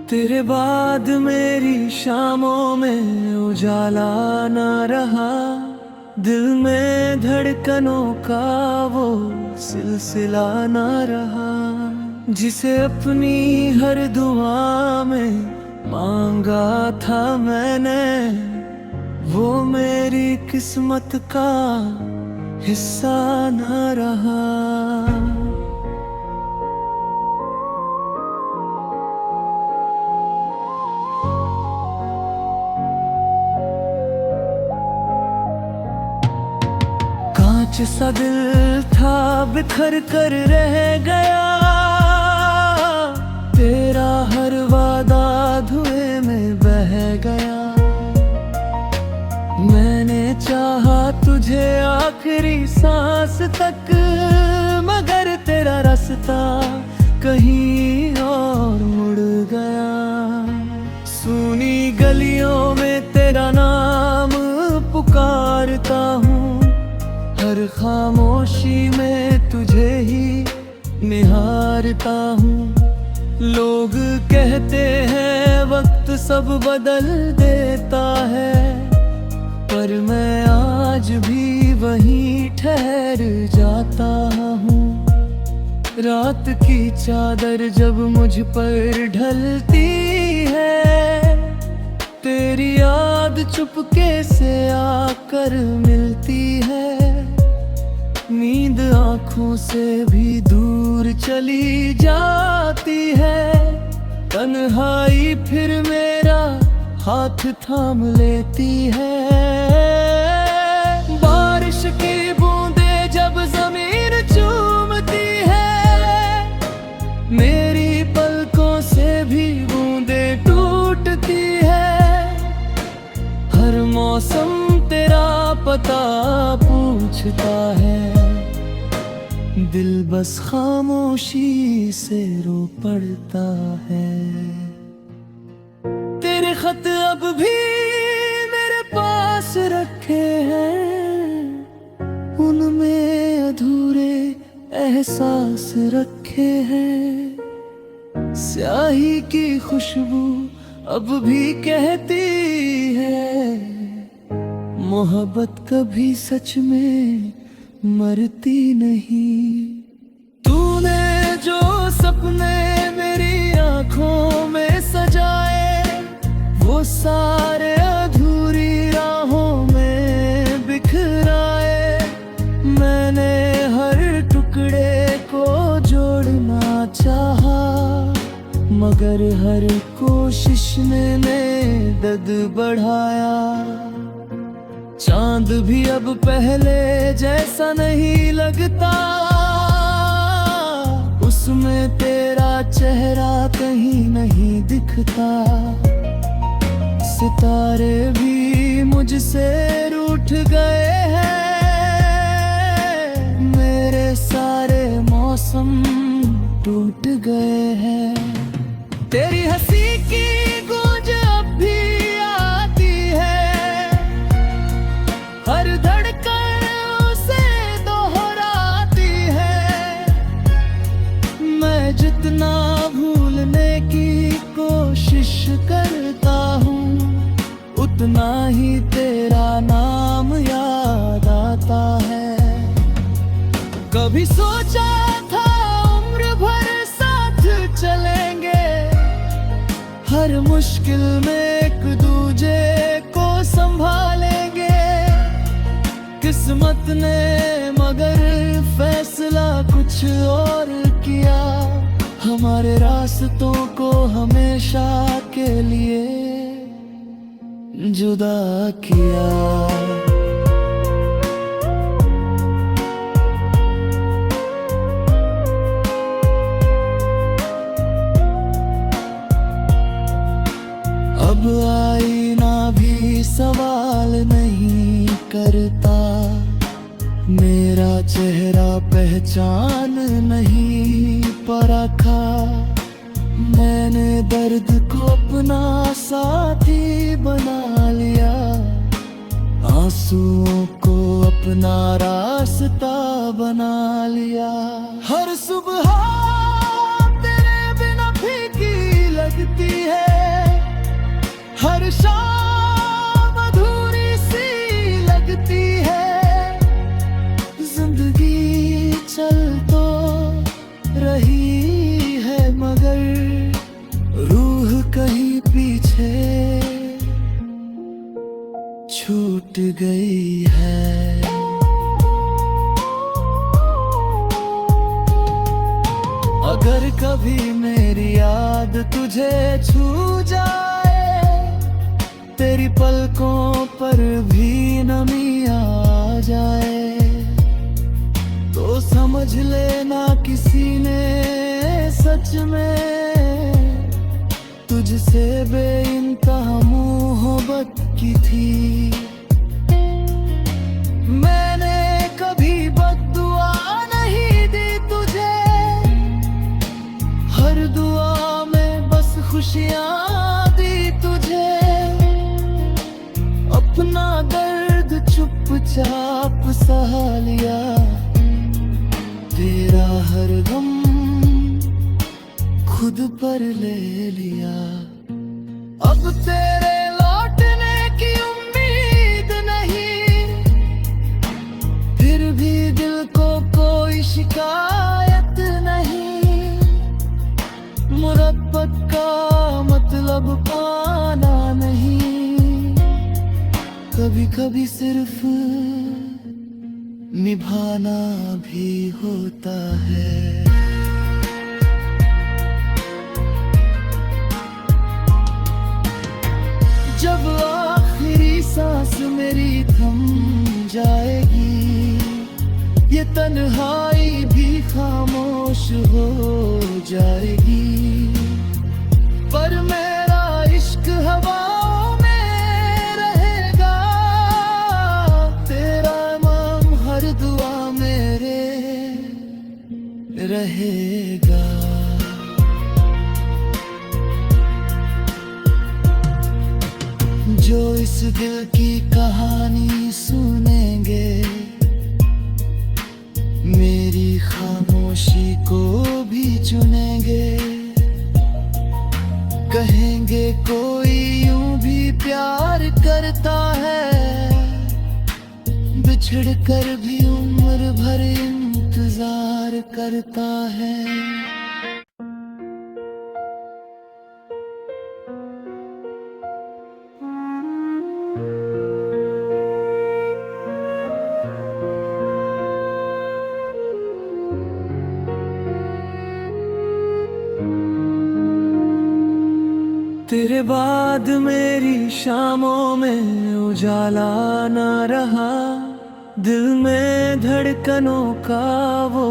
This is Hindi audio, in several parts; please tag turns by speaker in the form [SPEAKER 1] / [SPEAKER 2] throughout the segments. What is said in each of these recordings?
[SPEAKER 1] तेरे बाद मेरी शामों में उजाला ना रहा, दिल में धड़कनों का वो सिलसिला ना रहा। जिसे अपनी हर दुआ में मांगा था मैंने, वो मेरी किस्मत का हिस्सा ना रहा। कांच सा दिल था बिखर कर रह गया, तेरा हर वादा धुएं में बह गया। मैंने चाहा तुझे आखिरी सांस तक, मगर तेरा रास्ता कहीं और मुड़ गया। सूनी गलियों में तेरा नाम पुकारता हूँ, हर खामोशी में तुझे ही निहारता हूँ। लोग कहते हैं वक्त सब बदल देता है, पर मैं आज भी वहीं ठहर जाता हूँ। रात की चादर जब मुझ पर ढलती है, तेरी याद चुपके से आकर मिलती है। नींद आँखों से भी दूर चली जाती है, तन्हाई फिर मेरा हाथ थाम लेती है। बारिश की बूंदें जब जमीन चूमती है, मेरी पलकों से भी बूंदें टूटती है। हर मौसम तेरा पता पूछता है, दिल बस खामोशी से रो पड़ता है। तेरे खत अब भी मेरे पास रखे हैं, उनमें अधूरे एहसास रखे हैं। स्याही की खुशबू अब भी कहती है, मोहब्बत कभी सच में मरती नहीं। तूने जो सपने मेरी आंखों में सजाए, वो सारे अधूरी राहों में बिखराए। मैंने हर टुकड़े को जोड़ना चाहा, मगर हर कोशिश ने दर्द बढ़ाया। चांद भी अब पहले जैसा नहीं लगता, उसमें तेरा चेहरा कहीं नहीं दिखता। सितारे भी मुझसे रूठ गए हैं, मेरे सारे मौसम टूट गए हैं। तेरी हंसी की गूंज अब भी आती है, हर धड़कन उसे दोहराती है। मैं जितना भूलने की कोशिश करता हूँ, उतना ही तेरा नाम याद आता है। कभी सोचा था उम्र भर साथ चलेंगे, हर मुश्किल में एक दूजे को संभालेंगे। किस्मत ने मगर फैसला कुछ और किया, हमारे रास्तों को हमेशा के लिए जुदा किया। अब आईना भी सवाल नहीं करता, मेरा चेहरा पहचान नहीं परखा। मैंने दर्द को अपना साथी बना लिया, आंसुओं को अपना रास्ता बना लिया। हर सुबह तेरे बिना फीकी लगती है, अगर कभी मेरी याद तुझे छू जाए, तेरी पलकों पर भी नमी आ जाए, तो समझ लेना किसी ने सच में तुझसे बेइंतहा मोहब्बत की थी। मैंने कभी बद्दुआ नहीं दी तुझे, हर दुआ में बस खुशियाँ दी तुझे। अपना दर्द चुपचाप सहा लिया, तेरा हर गम खुद पर ले लिया। अब तेरे लौटने की उम्मीद नहीं, फिर भी दिल को कोई शिकायत नहीं। मुरब्बत का मतलब पाना नहीं, कभी कभी सिर्फ निभाना भी होता है। जब आखिरी सांस मेरी थम जाएगी, ये तन्हाई भी खामोश हो जाएगी, पर मेरा इश्क हवाओं में रहेगा। तेरा नाम हर दुआ मेरे रहेगा। जो इस दिल की कहानी सुनेंगे, मेरी खामोशी को भी चुनेंगे। कहेंगे कोई यूं भी प्यार करता है, बिछड़ कर भी उम्र भर इंतजार करता है। तेरे बाद मेरी शामों में उजाला ना रहा, दिल में धड़कनों का वो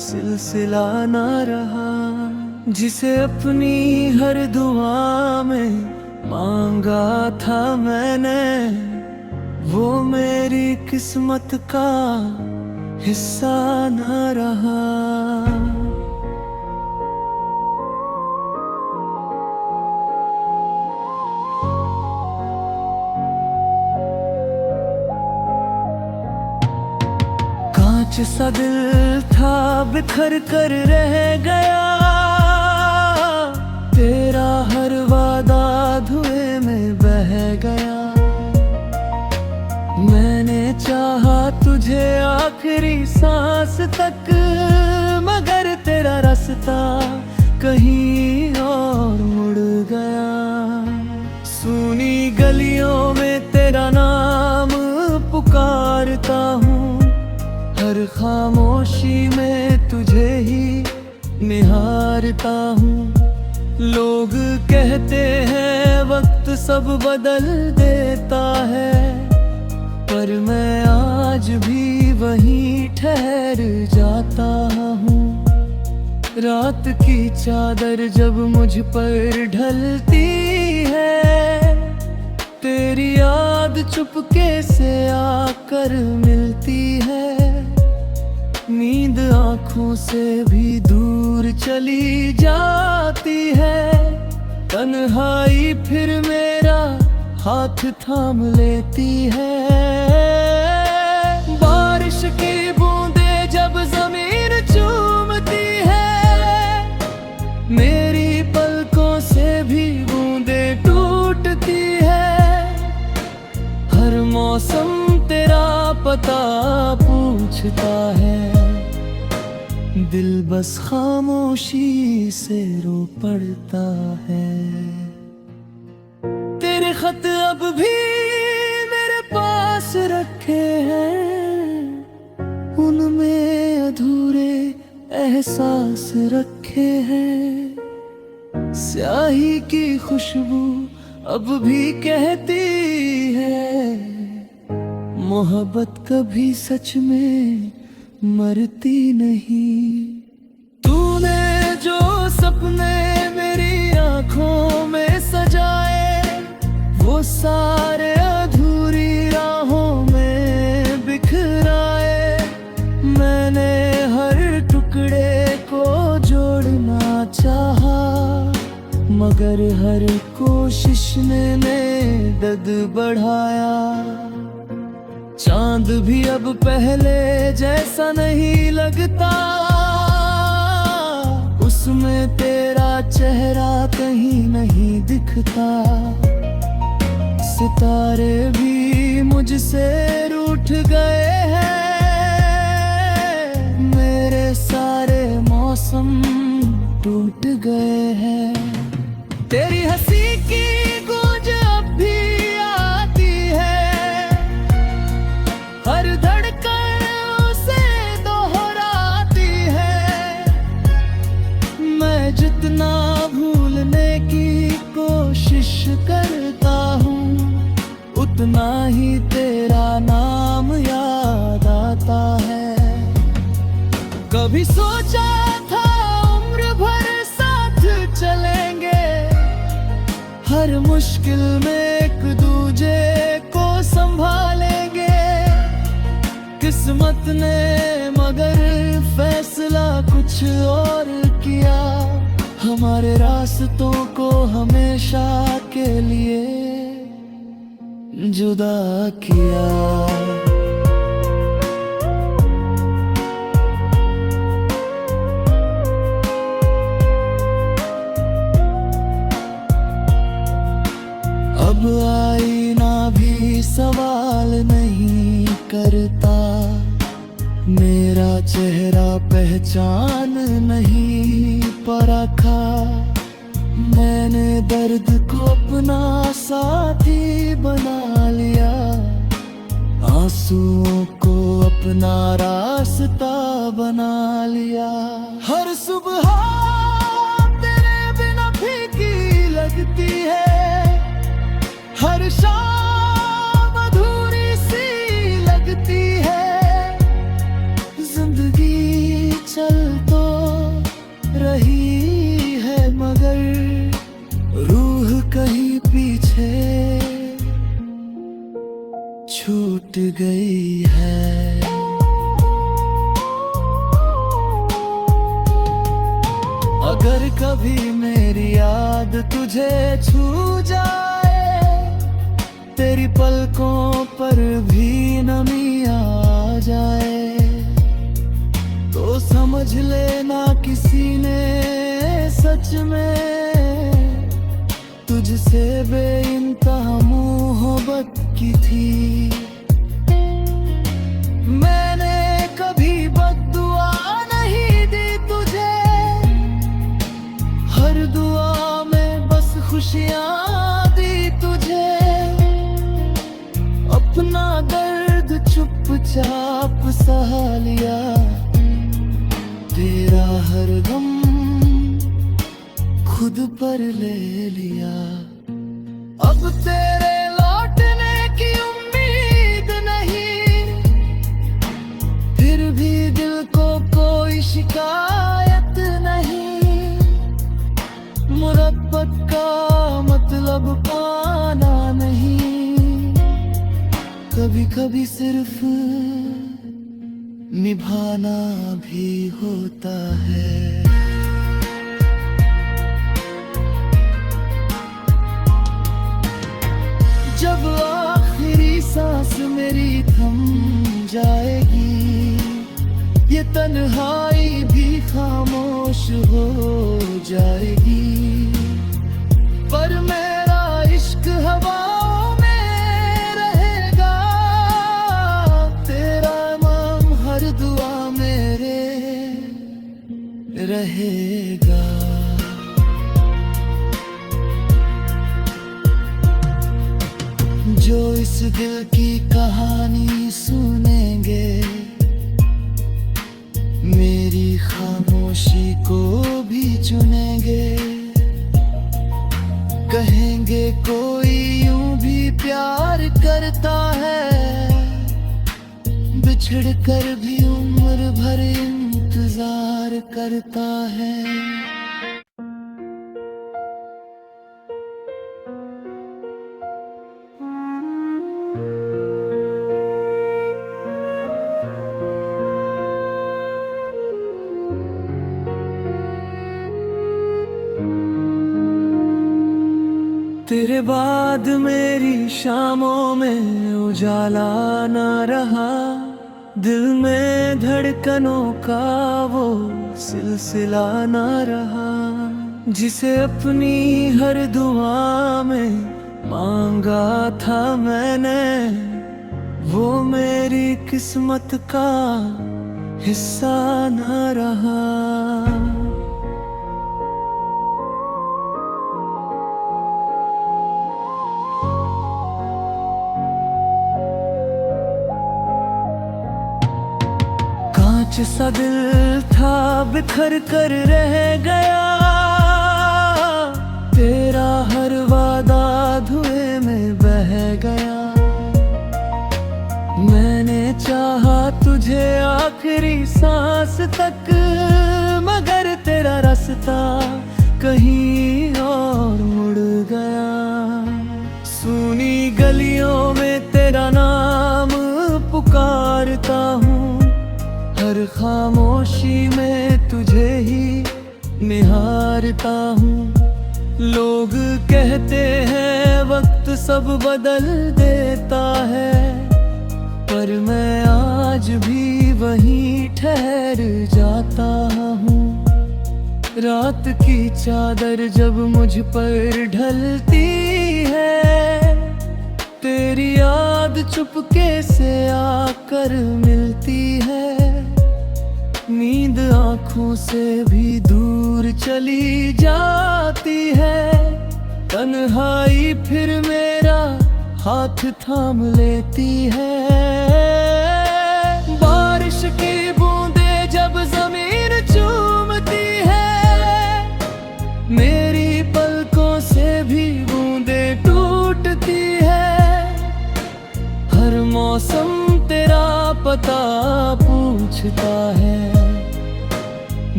[SPEAKER 1] सिलसिला ना रहा। जिसे अपनी हर दुआ में मांगा था मैंने, वो मेरी किस्मत का हिस्सा ना रहा। कांच सा दिल था बिखर कर रह गया, तेरा हर वादा धुएं में बह गया। मैंने चाहा तुझे आखिरी सांस तक, मगर तेरा रास्ता कहीं और मुड़ गया। सूनी गलियों में तेरा नाम पुकारता हूँ, हर खामोशी में तुझे ही निहारता हूँ। लोग कहते हैं वक्त सब बदल देता है, पर मैं आज भी वहीं ठहर जाता हूँ। रात की चादर जब मुझ पर ढलती है, तेरी याद चुपके से आकर मिलती है। नींद आँखों से भी दूर चली जाती है, तन्हाई फिर मेरा हाथ थाम लेती है। बारिश की बूंदें जब जमीन चूमती है, मेरी पलकों से भी बूंदें टूटती है। हर मौसम तेरा पता पूछता है, दिल बस खामोशी से रो पड़ता है। तेरे खत अब भी मेरे पास रखे हैं, उनमें अधूरे एहसास रखे लिखे हैं। स्याही की खुशबू अब भी कहती है, मोहब्बत कभी सच में मरती नहीं। तूने जो सपने मेरी आंखों में सजाए, वो सारे अधूरी राहों में बिखराए। मैंने हर टुकड़े को जोड़ना चाहा, मगर हर कोशिश ने दर्द बढ़ाया। चांद भी अब पहले जैसा नहीं लगता, उसमें तेरा चेहरा कहीं नहीं दिखता। सितारे भी मुझसे रूठ गए हैं, मेरे सारे मौसम टूट गए हैं। तेरी हंसी की गूंज अब भी आती है, हर धड़कन उसे दोहराती है। मैं जितना भूलने की कोशिश करता हूँ, उतना ही तेरा नाम याद आता है। कभी सोचा था उम्र भर साथ चलेंगे, हर मुश्किल में एक दूजे को संभालेंगे। किस्मत ने मगर फैसला कुछ और किया, हमारे रास्तों को हमेशा के लिए जुदा किया। अब आईना भी सवाल नहीं करता, मेरा चेहरा पहचान नहीं परखा। मैंने दर्द को अपना साथी बना लिया, आंसुओं को अपना रास्ता बना लिया। हर सुबह तेरे बिना फीकी लगती है, हर शाम अधूरी सी लगती है। जिंदगी चल तो रही है, मगर रूह कहीं पीछे छूट गई है। अगर कभी मेरी याद तुझे छू जाए, तेरी पलकों पर भी नमी आ जाए, तो समझ लेना किसी ने सच में तुझसे बेइंतहा मोहब्बत की थी। मैंने कभी बद्दुआ नहीं दी तुझे, हर दुआ में बस खुशियाँ दी तुझे। अपना दर्द चुपचाप सहा लिया, तेरा हर गम खुद पर ले लिया। अब तेरे लौटने की उम्मीद नहीं, फिर भी दिल को कोई शिकायत नहीं। मुरब्बत का मतलब पाना नहीं, कभी कभी सिर्फ निभाना भी होता है। जब आखिरी सांस मेरी थम जाएगी, ये तन्हाई भी खामोश हो जाएगी। पर मेरा इश्क हवाओं में रहेगा, तेरा नाम हर दुआ मेरे रहेगा। जो इस दिल की कहानी सुनेंगे, मेरी खामोश खामोशी को भी चुनेंगे, कहेंगे कोई यूं भी प्यार करता है, बिछड़ कर भी उम्र भर इंतजार करता है। तेरे बाद मेरी शामों में उजाला ना रहा, दिल में धड़कनों का वो सिलसिला ना रहा, जिसे अपनी हर दुआ में मांगा था मैंने, वो मेरी किस्मत का हिस्सा ना रहा। कांच सा दिल था बिखर कर रह गया, तेरा हर वादा धुएं में बह गया। मैंने चाहा तुझे आखिरी सांस तक, मगर तेरा रास्ता कहीं और मुड़ गया। सूनी गलियों में तेरा नाम पुकारता हूँ, हर खामोशी में तुझे ही निहारता हूँ। लोग कहते हैं वक्त सब बदल देता है, पर मैं आज भी वहीं ठहर जाता हूँ। रात की चादर जब मुझ पर ढलती है, तेरी याद चुपके से आकर मिलती है। नींद आँखों से भी दूर चली जाती है, तन्हाई फिर मेरा हाथ थाम लेती है। बारिश की बूंदें जब जमीन चूमती है, मेरी पलकों से भी बूंदें टूटती है। हर मौसम तेरा पता पूछता है,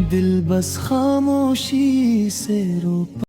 [SPEAKER 1] दिल बस खामोशी से रो